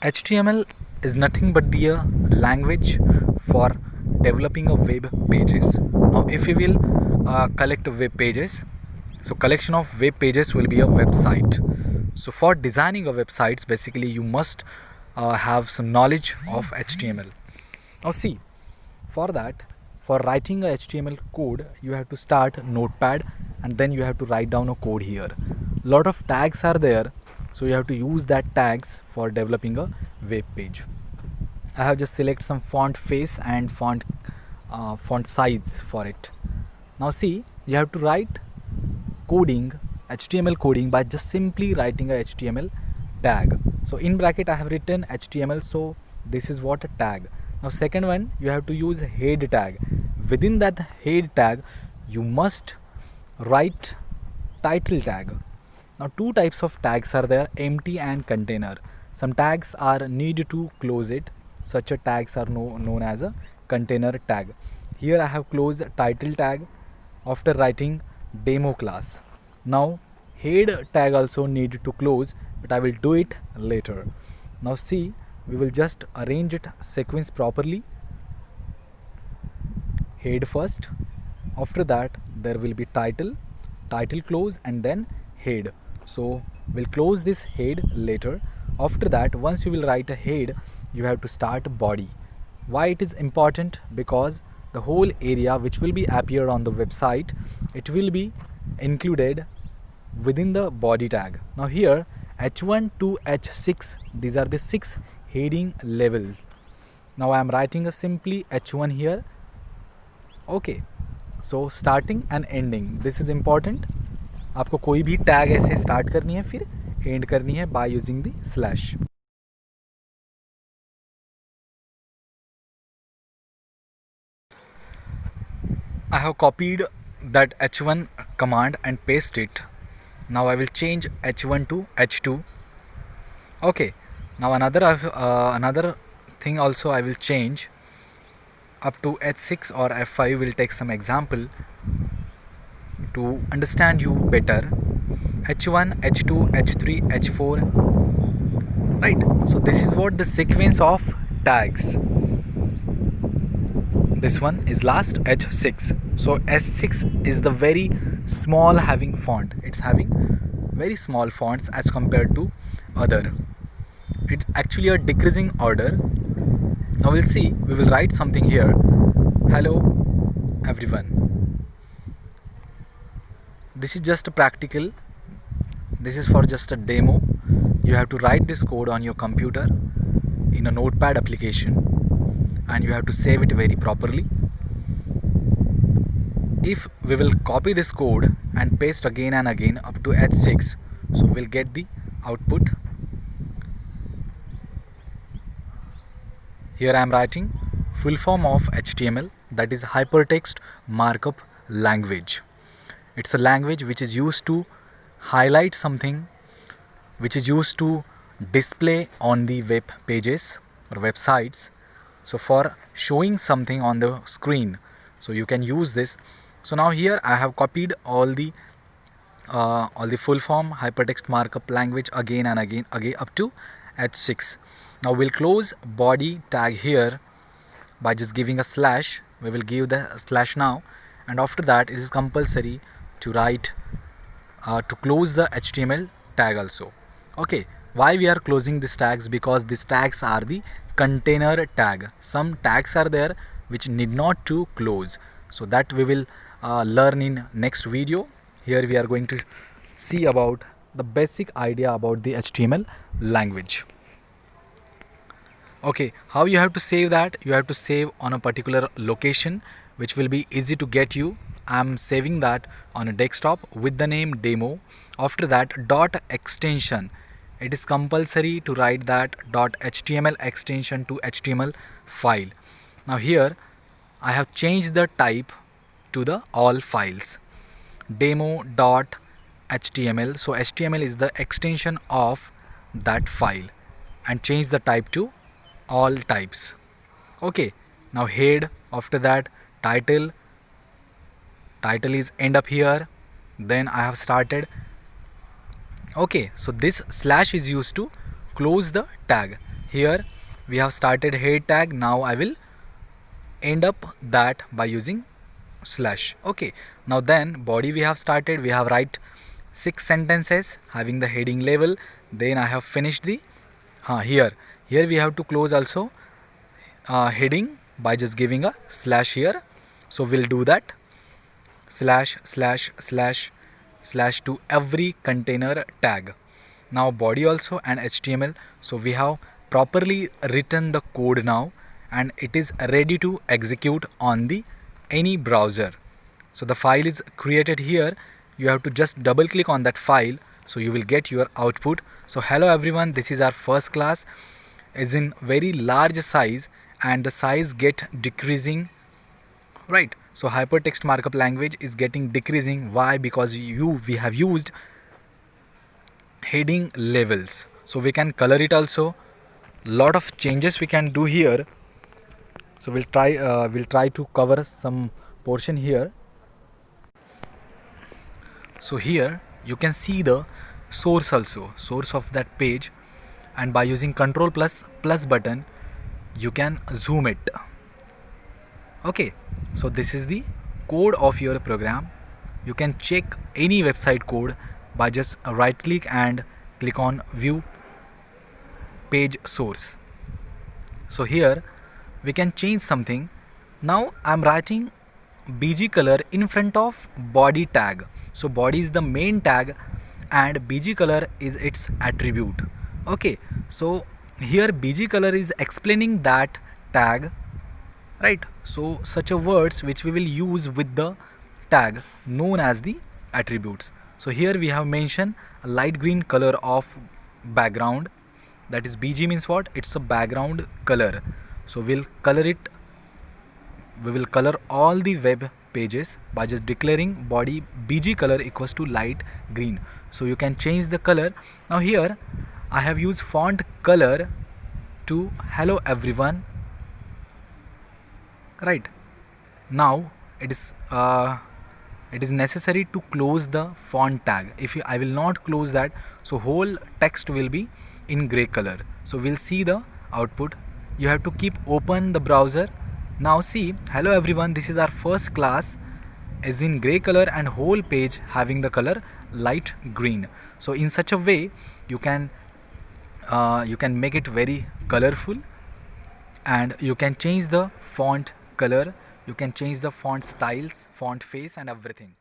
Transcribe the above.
HTML is nothing but the language for developing a web pages. Now, if we will collect web pages, so collection of web pages will be a website. So, for designing a websites, basically you must have some knowledge of HTML. Now, see, for that, for writing a HTML code, you have to start Notepad and then you have to write down a code here. Lot of tags are there, so you have to use that tags for developing a web page. I have just select some font face and font size for it. Now see, you have to write coding, HTML coding, by just simply writing a HTML tag. So in bracket I have written HTML, so this is what a tag. Now second one, you have to use head tag. Within that head tag you must write title tag. Now two types of tags are there, empty and container. Some tags are need to close it, such a tags are known as a container tag. Here I have closed title tag after writing demo class. Now head tag also need to close, but I will do it later. Now see, we will just arrange it sequence properly. Head first, after that there will be title close, and then head. So we'll close this head later. After that, once you will write a head, you have to start body. Why it is important? Because the whole area which will be appear on the website, it will be included within the body tag. Now here H1 to H6, these are the 6 heading levels. Now I am writing a simply H1 here. Okay, so starting and ending, this is important. आपको कोई भी tag ऐसे start करनी है, फिर and करनी है by using the slash. I have copied that H1 command and paste it. Now I will change H1 to H2. Okay, now another thing also I will change up to H6 or F5. Will take some example to understand you better. H1, H2, H3, H4, right? So this is what the sequence of tags. This one is last H6. So S6 is the very small having font. It's having very small fonts as compared to other. It's actually a decreasing order. Now we'll see, we will write something here. Hello everyone. This is just a practical. This is for just a demo. You have to write this code on your computer in a Notepad application, and you have to save it very properly. If we will copy this code and paste again and again up to H6, so we'll get the output. Here I am writing full form of HTML, that is Hypertext Markup Language. It's a language which is used to highlight something, which is used to display on the web pages or websites. So for showing something on the screen, so you can use this. So now here I have copied all the full form hypertext markup language again and again up to H6. Now we'll close body tag here by just giving a slash. We will give the slash now, and after that it is compulsory to write to close the HTML tag also. Okay, why we are closing these tags? Because these tags are the container tag. Some tags are there which need not to close, so that we will learn in next video. Here we are going to see about the basic idea about the HTML language. Okay, how you have to save that? You have to save on a particular location which will be easy to get you. I am saving that on a desktop with the name demo. After that, dot extension, it is compulsory to write that dot HTML extension to HTML file. Now here I have changed the type to the all files, demo dot HTML. So HTML is the extension of that file, and change the type to all types. Okay, now head, after that title is end up here, then I have started. Okay, so this slash is used to close the tag. here we have started head tag. Now I will end up that by using slash. Okay, now then body we have started, we have write 6 sentences having the heading level. Then I have finished the here we have to close also heading by just giving a slash here. So we'll do that, slash slash slash slash to every container tag. Now body also and HTML. So we have properly written the code now, and it is ready to execute on the any browser. So the file is created here. You have to just double click on that file, so you will get your output. So hello everyone, this is our first class. Is in very large size, and the size get decreasing, right? So hypertext markup language is getting decreasing. Why? Because we have used heading levels. So we can color it also. Lot of changes we can do here. So we'll try to cover some portion here. So here you can see the source also, source of that page, and by using Control plus button you can zoom it. Okay, so this is the code of your program. You can check any website code by just right click and click on view page source. So here we can change something. Now I'm writing BG color in front of body tag. So body is the main tag and BG color is its attribute. Okay, so here BG color is explaining that tag, right? So such a words which we will use with the tag known as the attributes. So here we have mentioned a light green color of background, that is BG means what? It's a background color. So we'll color it, we will color all the web pages by just declaring body BG color equals to light green. So you can change the color. Now here I have used font color to hello everyone, right? Now it is necessary to close the font tag. I will not close that, so whole text will be in gray color. So we'll see the output. You have to keep open the browser. Now see, hello everyone, this is our first class, is in gray color and whole page having the color light green. So in such a way you can make it very colorful, and you can change the font color, you can change the font styles, font face and everything.